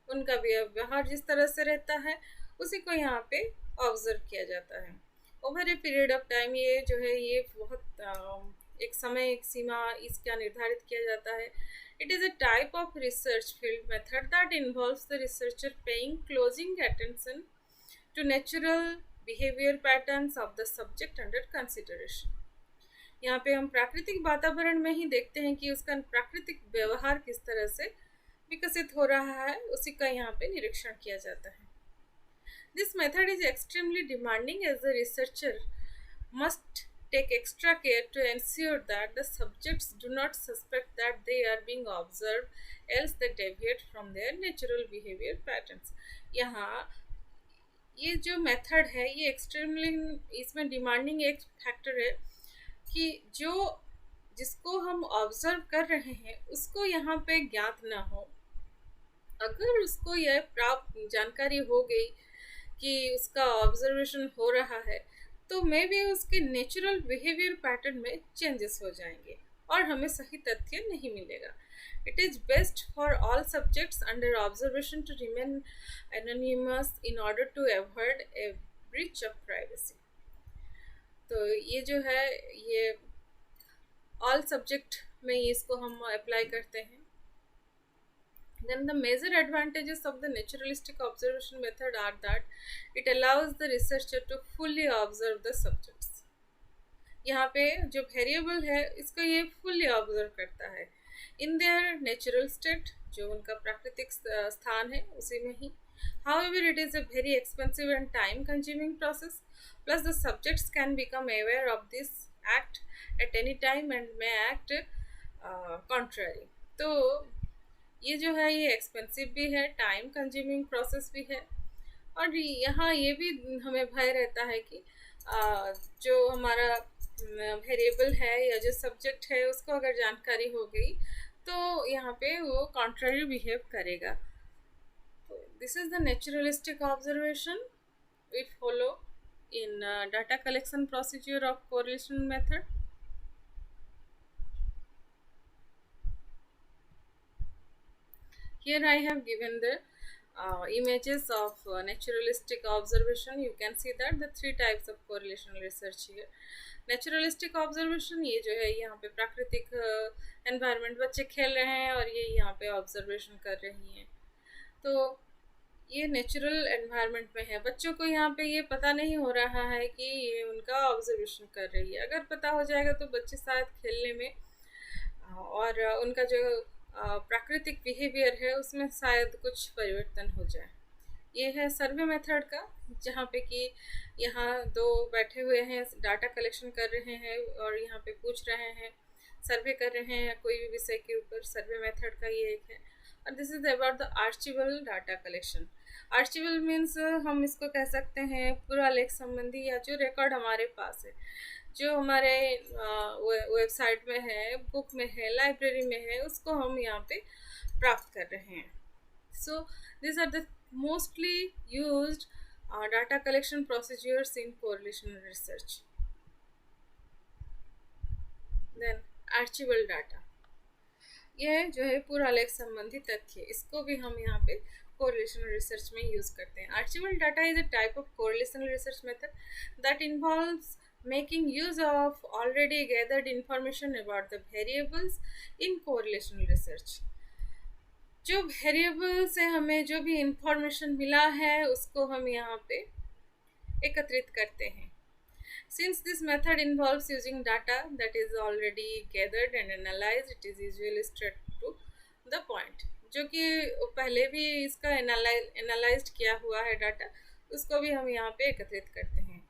उनका व्यवहार जिस तरह से रहता है, उसी को यहाँ पे ऑब्जर्व किया जाता है. Over a period of time ये जो है ये बहुत एक समय एक सीमा इसका निर्धारित किया जाता है. It is a type of research field method that involves the researcher paying closing attention to natural behavior patterns of the subject under consideration. यहाँ पे हम प्राकृतिक वातावरण में ही देखते हैं कि उसका प्राकृतिक व्यवहार किस तरह से विकसित हो रहा है, उसी का यहाँ पे निरीक्षण किया जाता है. This method is extremely demanding as the researcher must take extra care to ensure that the subjects do not suspect that they are being observed, else they deviate from their natural behavior patterns. यहाँ ये जो method है ये extremely इसमें demanding एक factor है कि जो जिसको हम ऑब्जर्व कर रहे हैं उसको यहाँ पे ज्ञात ना हो. अगर उसको यह प्राप्त जानकारी हो गई कि उसका ऑब्जर्वेशन हो रहा है, तो मे भी उसके नेचुरल बिहेवियर पैटर्न में चेंजेस हो जाएंगे और हमें सही तथ्य नहीं मिलेगा. It is best for all subjects under observation to remain anonymous in order to avoid a breach of privacy. तो ये जो है ये all subject में इसको हम अप्लाई करते हैं. Then the major advantages of the naturalistic observation method are that it allows the researcher to fully observe the subjects. यहाँ पे जो वेरिएबल है इसको ये fully observe करता है in their natural state, जो उनका प्राकृतिक स्थान है उसी में ही. However, it is a very expensive and time consuming process. Plus the subjects can become aware of this act at any time and may act contrary. तो ये जो है ये एक्सपेंसिव भी है, टाइम कंज्यूमिंग प्रोसेस भी है, और यहाँ ये भी हमें भय रहता है कि जो हमारा वेरिएबल है या जो सब्जेक्ट है उसको अगर जानकारी हो गई तो यहाँ पे वो कॉन्ट्ररी बिहेव करेगा. This is the naturalistic observation we follow in data collection procedure of correlation method. Here I have given the images of naturalistic observation. You can see that the three types of correlational research here. Naturalistic observation ये जो है यहाँ पे प्राकृतिक environment बच्चे खेल रहे हैं और ये यहाँ पे ऑब्जर्वेशन कर रही हैं, तो ये नेचुरल एनवायरनमेंट में है. बच्चों को यहाँ पे ये पता नहीं हो रहा है कि ये उनका ऑब्जर्वेशन कर रही है. अगर पता हो जाएगा तो बच्चे शायद खेलने में और उनका जो प्राकृतिक बिहेवियर है उसमें शायद कुछ परिवर्तन हो जाए. ये है सर्वे मेथड का, जहाँ पे कि यहाँ दो बैठे हुए हैं, डाटा कलेक्शन कर रहे हैं और यहाँ पे पूछ रहे हैं, सर्वे कर रहे हैं कोई भी विषय के ऊपर। सर्वे मेथड का ये एक है। और this is about the archival data collection. Archival means हम इसको कह सकते हैं पूरा लेख संबंधी या जो रिकॉर्ड हमारे पास है, जो हमारे वेबसाइट में है, बुक में है, लाइब्रेरी में है, उसको हम यहाँ पे प्राप्त कर रहे हैं। So these are the mostly used data collection procedures in correlational research. Then archival data, यह जो है पूरा लेख संबंधी तथ्य, इसको भी हम यहाँ पे correlational research में use करते हैं। Archival data is a type of correlational research method that involves making use of already gathered information about the variables in correlational research. जो वेरिएबल से हमें जो भी इंफॉर्मेशन मिला है उसको हम यहाँ पे एकत्रित करते हैं। Since this method involves using data that is already gathered and analyzed, it is usually straight to the point। जो कि पहले भी इसका एनालाइज्ड किया हुआ है डाटा, उसको भी हम यहाँ पे एकत्रित करते हैं।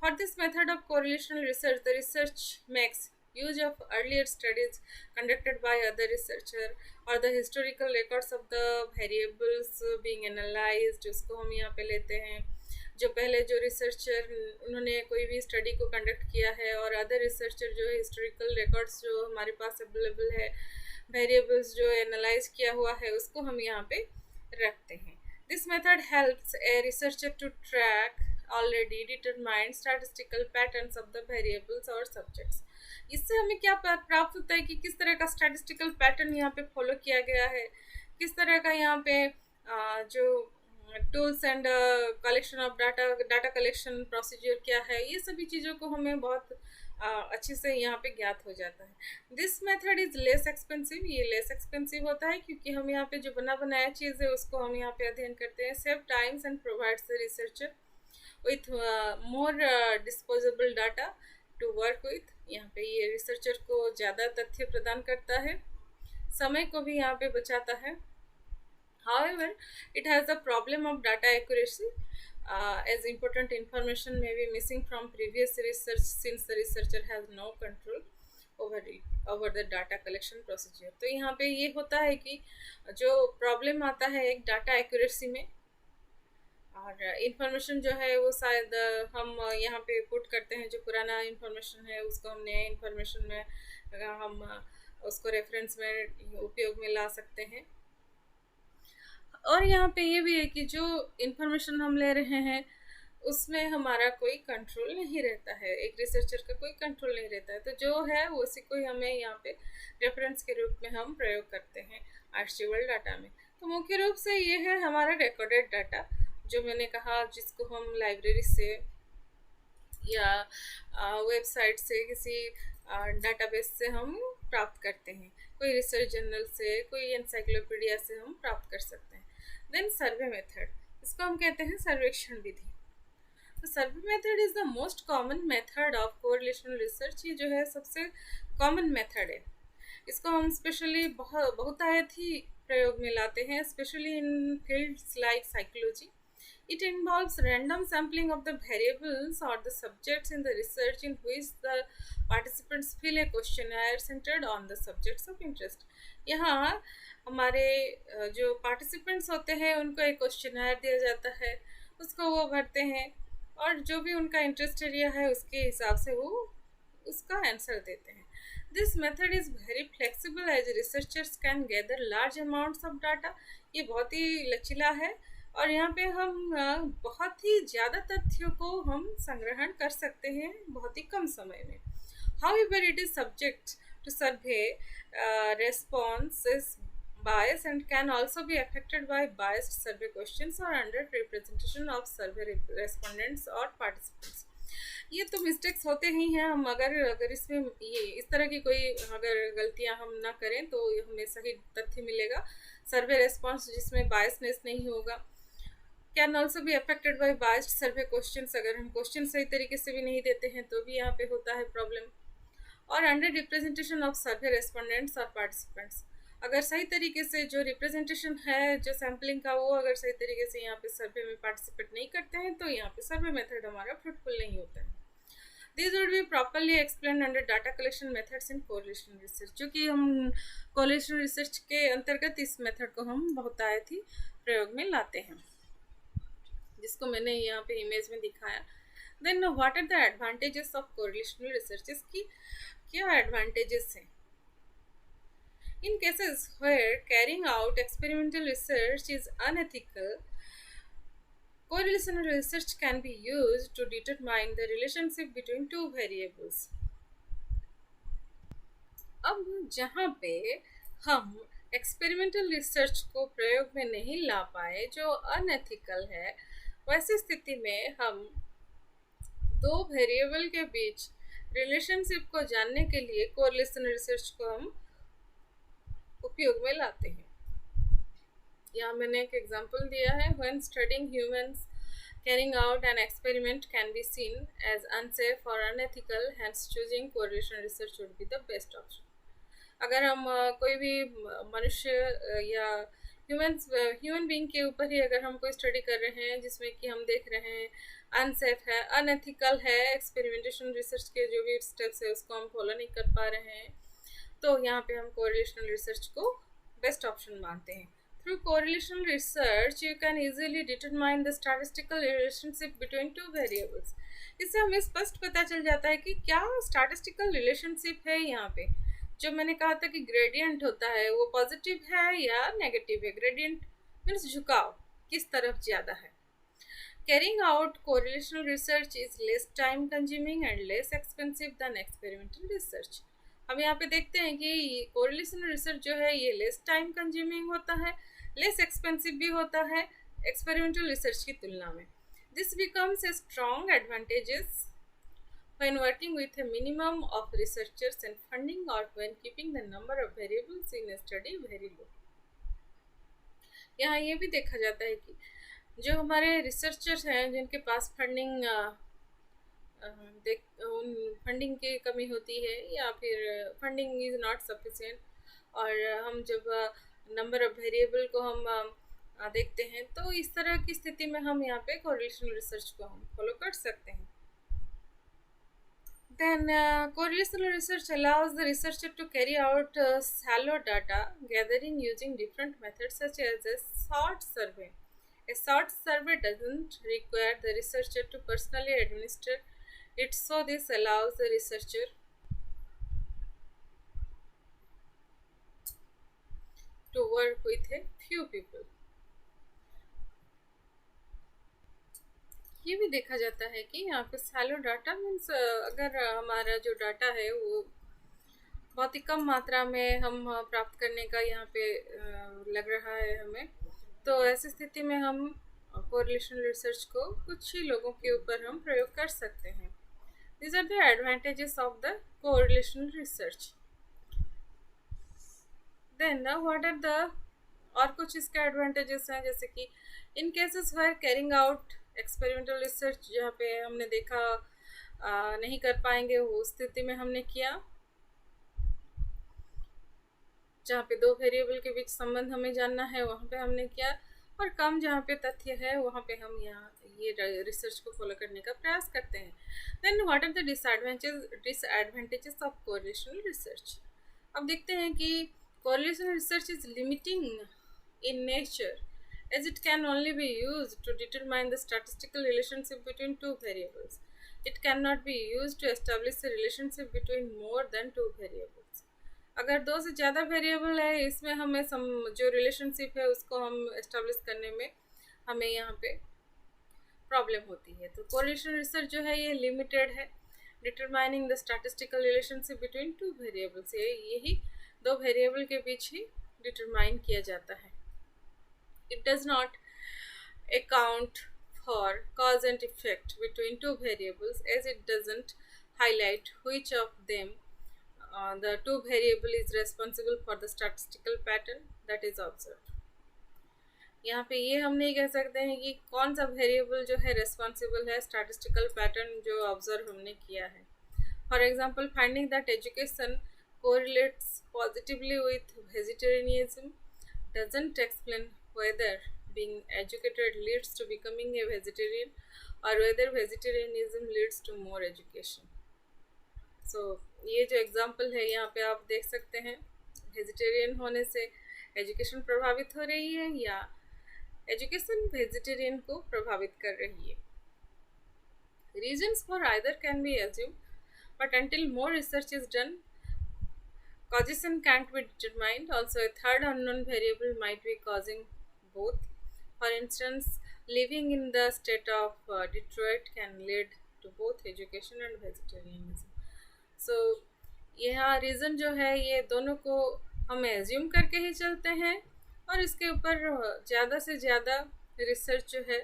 For this method of correlational research, the research makes use of earlier studies conducted by other researcher और the historical records of the variables being analyzed, उसको हम यहाँ पे लेते हैं। जो पहले जो रिसर्चर उन्होंने कोई भी स्टडी को कंडक्ट किया है और अदर रिसर्चर जो है हिस्टोरिकल रिकॉर्ड्स जो हमारे पास अवेलेबल है, वेरिएबल्स जो एनालाइज किया हुआ है, उसको हम यहाँ पे रखते हैं। This method helps a researcher to track already determined statistical patterns of the variables or subjects। इससे हमें क्या प्राप्त होता है कि किस तरह का स्टैटिस्टिकल पैटर्न यहाँ पे फॉलो किया गया है, किस तरह का यहाँ पे जो tools and collection of data collection procedure क्या है, ये सभी चीज़ों को हमें बहुत अच्छे से यहाँ पे ज्ञात हो जाता है। This method is less expensive, ये लेस एक्सपेंसिव होता है क्योंकि हम यहाँ पे जो बना बनाया चीज़ है उसको हम यहाँ पे अध्ययन करते हैं। Save times and provides the researcher with more disposable data to work with। यहाँ पे ये रिसर्चर को ज़्यादा तथ्य प्रदान करता है, समय को भी यहाँ पे बचाता है। However, it has the problem of data accuracy as important information may be missing from previous research since the researcher has no control over the data collection procedure। तो यहाँ पे ये होता है कि जो प्रॉब्लम आता है एक डाटा एक्यूरेसी में, और इन्फॉर्मेशन जो है वो शायद हम यहाँ पे पुट करते हैं, जो पुराना इन्फॉर्मेशन है उसको हम नए इन्फॉर्मेशन में हम उसको रेफरेंस में उपयोग में ला सकते हैं। और यहाँ पे ये भी है कि जो इन्फॉर्मेशन हम ले रहे हैं उसमें हमारा कोई कंट्रोल नहीं रहता है, एक रिसर्चर का कोई कंट्रोल नहीं रहता है। तो जो है वो उसी को हमें यहाँ पे रेफरेंस के रूप में हम प्रयोग करते हैं आर्चिवल डाटा में। तो मुख्य रूप से ये है हमारा रिकॉर्डेड डाटा, जो मैंने कहा जिसको हम लाइब्रेरी से या वेबसाइट से किसी डाटाबेस से हम प्राप्त करते हैं, कोई रिसर्च जर्नल से, कोई एनसाइक्लोपीडिया से हम प्राप्त कर सकते हैं। देन सर्वे मेथड, इसको हम कहते हैं सर्वेक्षण विधि। तो survey method is the most common method of correlational research. ये जो है सबसे कॉमन मेथड है, इसको हम स्पेशली बहुतायत ही प्रयोग में लाते हैं, specially in fields like psychology. It involves random sampling of the variables or the subjects in the research in which the participants fill a questionnaire centered on the subjects of interest। यहाँ हमारे जो participants होते हैं उनको एक questionnaire दिया जाता है, उसको वो भरते हैं और जो भी उनका इंटरेस्ट एरिया है उसके हिसाब से वो उसका आंसर देते हैं। This method is very flexible as researchers can gather large amounts of data। ये बहुत ही लचीला है और यहाँ पे हम बहुत ही ज़्यादा तथ्यों को हम संग्रहण कर सकते हैं बहुत ही कम समय में। However, it is subject to survey responses bias and can also be affected by biased survey questions or underrepresentation of survey respondents or participants। ये तो मिस्टेक्स होते ही हैं, हम अगर इसमें ये इस तरह की कोई अगर गलतियां हम ना करें तो हमें सही तथ्य मिलेगा। सर्वे रेस्पॉन्स जिसमें बायसनेस नहीं होगा, can also be affected by biased survey questions, अगर हम क्वेश्चन सही तरीके से भी नहीं देते हैं तो भी यहाँ पे होता है प्रॉब्लम। और under representation of survey respondents और पार्टिसिपेंट्स, अगर सही तरीके से जो रिप्रेजेंटेशन है जो सैम्पलिंग का वो अगर सही तरीके से यहाँ पे सर्वे में पार्टिसिपेट नहीं करते हैं तो यहाँ पे सर्वे मेथड हमारा फ्रूटफुल नहीं होता है। These would be properly explained under data collection methods in correlation research, जो कि हम correlation research के अंतर्गत इस मेथड को हम बहुतायत ही प्रयोग में लाते हैं, जिसको मैंने यहाँ पे इमेज में दिखाया। Then what are the advantages of correlational research? इसकी क्या advantages हैं? In cases where carrying out experimental research is unethical, correlational research can be used to determine the relationship between two variables. अब जहाँ पे हम experimental research को प्रयोग में नहीं ला पाए जो अनएथिकल है, वैसी स्थिति में हम दो वेरिएबल के बीच रिलेशनशिप को जानने के लिए कोरिलेशनल रिसर्च को हम उपयोग में लाते हैं। यहाँ मैंने एक एग्जांपल दिया है, when studying humans carrying out an experiment can be seen as unsafe or unethical, hence choosing correlation research would be the best option. अगर हम कोई भी मनुष्य या ह्यूमन बीइंग के ऊपर ही अगर हम कोई स्टडी कर रहे हैं जिसमें कि हम देख रहे हैं अनसेफ है, अनएथिकल है, एक्सपेरिमेंटेशन रिसर्च के जो भी स्टेप्स है उसको हम फॉलो नहीं कर पा रहे हैं, तो यहाँ पे हम कोरिलेशनल रिसर्च को बेस्ट ऑप्शन मानते हैं। Through correlational research, you can easily determine the statistical relationship between two variables. इससे हमें स्पष्ट पता चल जाता है कि क्या statistical relationship है। यहाँ पे जो मैंने कहा था कि ग्रेडियंट होता है वो पॉजिटिव है या नेगेटिव है। ग्रेडियंट मीन्स झुकाव किस तरफ ज़्यादा है। Carrying out correlational research is less time consuming and less expensive than experimental research. अब यहाँ पे देखते हैं कि कोरिलेशनल रिसर्च जो है ये लेस टाइम कंज्यूमिंग होता है, लेस एक्सपेंसिव भी होता है एक्सपेरिमेंटल रिसर्च की तुलना में। This becomes a strong advantages when working with a minimum of researchers and funding or when keeping the number of variables in a study very low. यहाँ ये भी देखा जाता है कि जो हमारे रिसर्चर्स हैं जिनके पास फंडिंग की कमी होती है या फिर फंडिंग इज़ नॉट सफिशिएंट, और हम जब नंबर ऑफ वेरिएबल को हम देखते हैं तो इस तरह की स्थिति में हम यहाँ पे कोरिलेशनल रिसर्च को हम फॉलो कर सकते हैं। Then correlational research allows the researcher to carry out shallow data gathering using different methods such as a short survey. A short survey doesn't require the researcher to personally administer it, so this allows the researcher to work with a few people. ये भी देखा जाता है कि यहाँ पे shallow data means अगर हमारा जो डाटा है वो बहुत ही कम मात्रा में हम प्राप्त करने का यहाँ पे लग रहा है हमें, तो ऐसी स्थिति में हम कोरिलेशनल रिसर्च को कुछ ही लोगों के ऊपर हम प्रयोग कर सकते हैं। These are the advantages of the correlational research. Then what are the और कुछ इसके एडवांटेजेस हैं, जैसे कि in cases where carrying out experimental research जहाँ पे हमने देखा नहीं कर पाएंगे वो स्थिति में हमने किया, जहाँ पे दो वेरिएबल के बीच संबंध हमें जानना है वहाँ पे हमने किया, और कम जहाँ पे तथ्य है वहाँ पे हम यहाँ ये रिसर्च को फॉलो करने का प्रयास करते हैं। Then what are the disadvantages of correlational research. अब देखते हैं कि correlational research is limiting in nature as it can only be used to determine the statistical relationship between two variables. It cannot be used to establish a relationship between more than two variables. अगर दो से ज़्यादा variable है इसमें हमें जो relationship है उसको हम एस्टेब्लिश करने में हमें यहाँ पे प्रॉब्लम होती है। तो कोरिलेशनल रिसर्च जो है ये लिमिटेड है, determining the statistical relationship between two variables, यही दो वेरिएबल के बीच ही डिटरमाइन किया जाता है। It does not account for cause and effect between two variables as it doesn't highlight which of them the two variable is responsible for the statistical pattern that is observed. यहाँ पे ये हम नहीं कह सकते हैं कि कौन सा वेरिएबल जो है रेस्पॉन्सिबल है स्टैटिस्टिकल पैटर्न जो ऑब्जर्व हमने किया है। For example finding that education correlates positively with vegetarianism doesn't explain whether being educated leads to becoming a vegetarian or whether vegetarianism leads to more education. So ये जो example है यहाँ पे आप देख सकते हैं, वेजिटेरियन होने से एजुकेशन प्रभावित हो रही है या एजुकेशन वेजिटेरियन को प्रभावित कर रही है. Reasons for either can be assumed, but until more research is done, causation can't be determined. Also, a third unknown variable might be causing both. For instance, living in the state of Detroit can lead to both education and vegetarianism. So, यहाँ reason जो है ये दोनों को हम assume करके ही चलते हैं और इसके ऊपर ज़्यादा से ज़्यादा रिसर्च जो है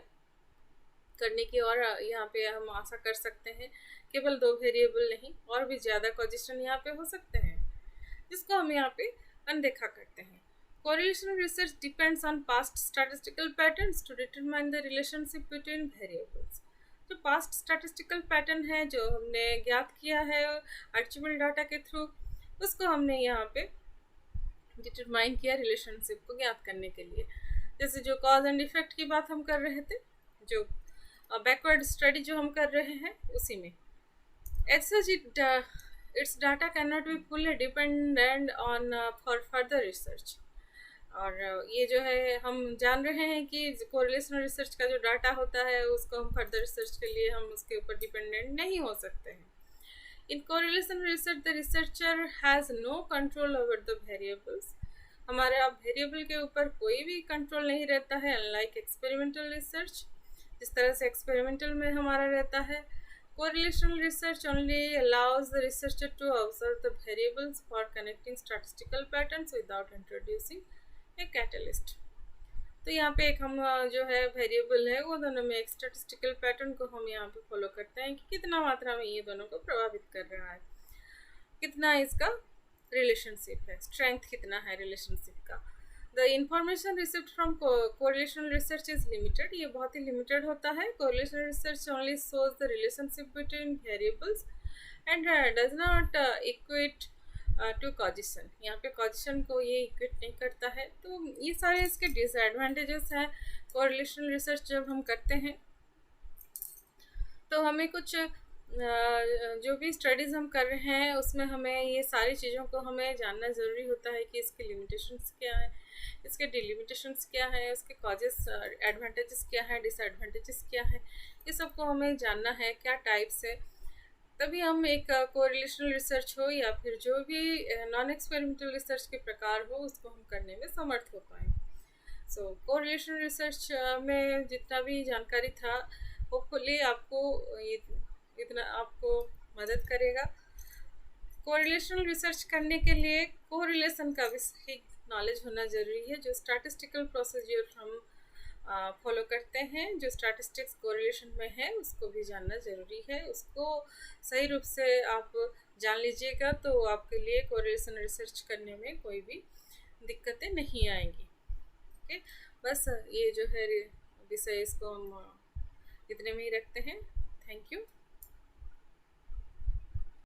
करने की और यहाँ पे हम आशा कर सकते हैं. केवल 2 वेरिएबल नहीं, और भी ज़्यादा कॉजिशन यहाँ पे हो सकते हैं जिसको हम यहाँ पे अनदेखा करते हैं. Correlation research depends on past statistical patterns to determine the relationship between variables. जो पास्ट स्टैटिस्टिकल पैटर्न है जो हमने ज्ञात किया है आर्चिबल डाटा के थ्रू, उसको हमने यहाँ पे डिटरमाइन किया रिलेशनशिप को ज्ञात करने के लिए. जैसे जो कॉज एंड इफेक्ट की बात हम कर रहे थे, जो बैकवर्ड स्टडी जो हम कर रहे हैं उसी में. As such, its data cannot be fully dependent on for further research. और ये जो है हम जान रहे हैं कि कोरिलेशनल रिसर्च का जो डाटा होता है उसको हम फर्दर रिसर्च के लिए हम उसके ऊपर डिपेंडेंट नहीं हो सकते हैं. In correlational research the researcher has no control over the variables. हमारे वेरिएबल के ऊपर कोई भी कंट्रोल नहीं रहता है, अनलाइक एक्सपेरिमेंटल रिसर्च जिस तरह से एक्सपेरिमेंटल में हमारा रहता है. Correlational research only allows the researcher to observe the variables for connecting statistical patterns without introducing a catalyst. तो यहाँ पे एक हम जो है वेरिएबल है वो दोनों में एक स्टैटिस्टिकल पैटर्न को हम यहाँ पे फॉलो करते हैं कि कितना मात्रा में ये दोनों को प्रभावित कर रहा है, कितना इसका रिलेशनशिप है, स्ट्रेंथ कितना है रिलेशनशिप का. The information received from correlational research is limited. ये बहुत ही limited होता है. Correlational research only shows the relationship between variables and does not equate to causation. यहाँ पे causation को ये equate नहीं करता है. तो ये सारे इसके disadvantages हैं. Correlational research जब हम करते हैं तो हमें कुछ जो भी स्टडीज़ हम कर रहे हैं उसमें हमें ये सारी चीज़ों को हमें जानना ज़रूरी होता है कि इसके लिमिटेशंस क्या हैं, इसके डिलिमिटेशंस क्या हैं, उसके कॉजेस एडवांटेजेस क्या हैं, डिसएडवांटेजेस क्या हैं, ये सब को हमें जानना है क्या टाइप्स है. तभी हम एक कोरिलेशनल रिसर्च हो या फिर जो भी नॉन एक्सपेरिमेंटल रिसर्च के प्रकार हो उसको हम करने में समर्थ हो पाएँ. सो कोरिलेशनल रिसर्च में जितना भी जानकारी था होपफुली आपको इतना आपको मदद करेगा. कोरिलेशनल रिसर्च करने के लिए कोरिलेशन का भी सही नॉलेज होना ज़रूरी है. जो स्टैटिस्टिकल प्रोसीजर हम फॉलो करते हैं, जो स्टैटिस्टिक्स कोरिलेशन में है उसको भी जानना ज़रूरी है. उसको सही रूप से आप जान लीजिएगा तो आपके लिए कोरिलेशन रिसर्च करने में कोई भी दिक्कतें नहीं आएंगी. ओके, बस ये जो है विषय इसको हम इतने में ही रखते हैं. Thank you.